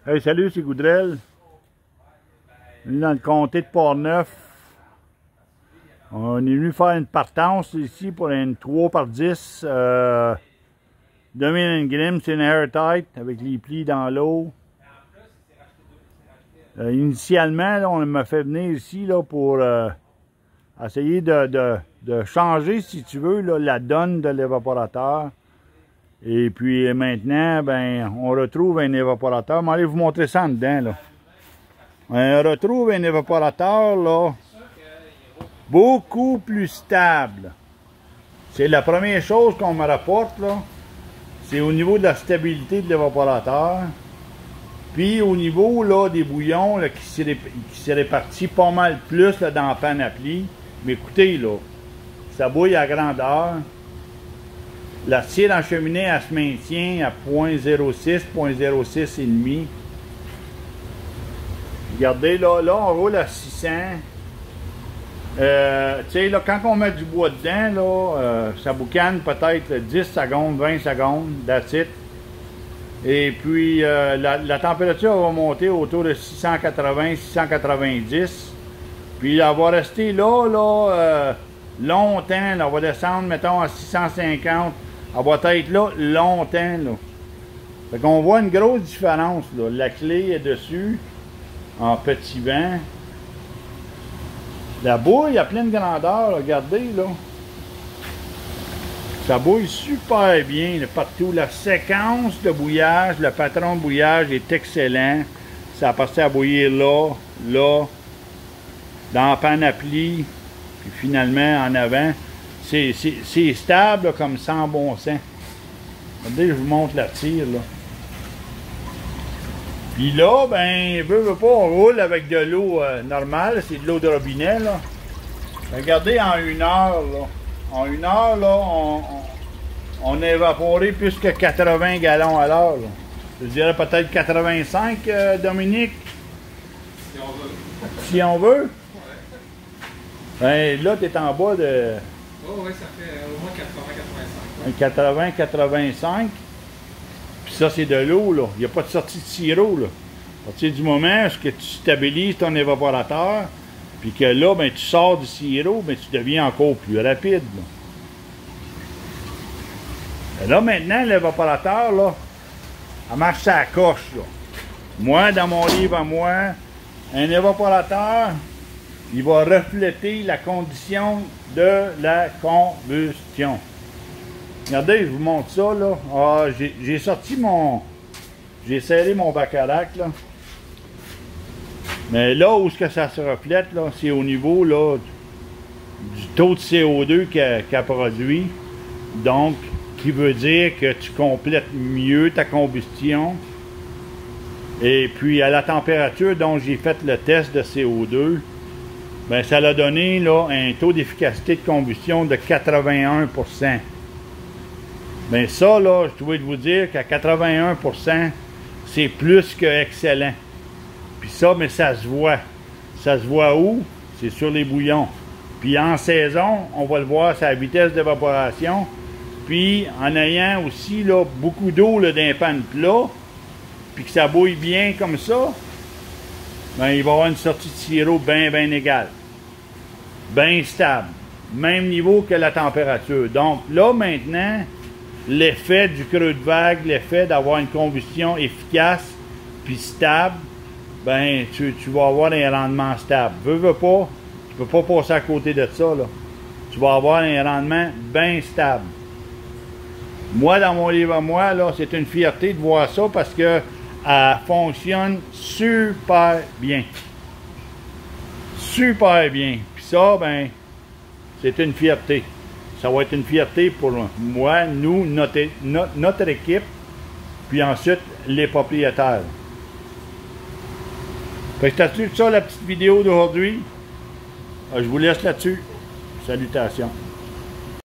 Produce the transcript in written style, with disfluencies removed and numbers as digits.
Hey, salut, c'est Goudrel. On est dans le comté de Port-Neuf. On est venu faire une partance ici pour une 3x10 Dominion Grimm, c'est une airtight avec les plis dans l'eau. Initialement, là, on m'a fait venir ici là, pour essayer de changer, si tu veux, là, la donne de l'évaporateur. Et puis maintenant, ben, on retrouve un évaporateur. Je vais aller vous montrer ça en dedans, là. On retrouve un évaporateur, là, beaucoup plus stable. C'est la première chose qu'on me rapporte, là. C'est au niveau de la stabilité de l'évaporateur. Puis au niveau, là, des bouillons, là, qui s'est réparti pas mal plus, là, dans la panne à plis. Mais écoutez, là, ça bouille à grandeur. La cire en cheminée, elle se maintient à 0.06, 0.06 et demi. Regardez, là, on roule à 600. Tu sais, là, quand on met du bois dedans, là, ça boucane peut-être 10 secondes, 20 secondes, that's it. Et puis, la température va monter autour de 680, 690. Puis, elle va rester là, longtemps. Là, on va descendre, mettons, à 650. Elle va être là longtemps, là. Fait qu'on voit une grosse différence, là. La clé est dessus, en petit vent. La bouille a pleine grandeur, là. Regardez, là. Ça bouille super bien, là, partout. La séquence de bouillage, le patron de bouillage est excellent. Ça a passé à bouillir là, dans la panne à plis, puis finalement en avant. C'est stable là, comme sans bon sens. Regardez, je vous montre la tire, là. Puis là, ben, veut pas, on roule avec de l'eau normale, c'est de l'eau de robinet, là. Regardez, en 1 heure, là. En 1 heure, là, on a évaporé plus que 80 gallons à l'heure, là. Je dirais peut-être 85, Dominique. Si on veut. Si on veut. Ben, là, tu es en bas de... Oh oui, ça fait au moins 80-85. 80-85. Puis ça, c'est de l'eau, là. Il n'y a pas de sortie de sirop, là. À partir du moment où tu stabilises ton évaporateur, puis que là, ben, tu sors du sirop, ben, tu deviens encore plus rapide, là. Et là, maintenant, l'évaporateur, là, elle marche à la coche, là. Moi, dans mon livre à moi, un évaporateur, il va refléter la condition de la combustion. Regardez, je vous montre ça, là. Ah, j'ai sorti j'ai serré mon bacharach, là. Mais là où ça se reflète, là, c'est au niveau, là, du taux de CO2 qu'elle produit. Donc, qui veut dire que tu complètes mieux ta combustion. Et puis, à la température dont j'ai fait le test de CO2, ben, ça l'a donné là, un taux d'efficacité de combustion de 81%. Ben ça, là, je dois vous dire qu'à 81%, c'est plus que excellent. Puis ça, mais ça se voit. Ça se voit où? C'est sur les bouillons. Puis en saison, on va le voir, c'est la vitesse d'évaporation. Puis en ayant aussi là, beaucoup d'eau dans un pan plat, puis que ça bouille bien comme ça, ben, il va y avoir une sortie de sirop bien égale. Bien stable. Même niveau que la température. Donc là, maintenant, l'effet du creux de vague, l'effet d'avoir une combustion efficace puis stable, ben, tu vas avoir un rendement stable. Veux pas, tu peux pas passer à côté de ça, là. Tu vas avoir un rendement bien stable. Moi, dans mon livre à moi, là, c'est une fierté de voir ça parce que elle fonctionne super bien. Super bien. Puis ça, ben, c'est une fierté. Ça va être une fierté pour moi, nous, notre équipe, puis ensuite les propriétaires. Fait que c'est ça la petite vidéo d'aujourd'hui. Je vous laisse là-dessus. Salutations.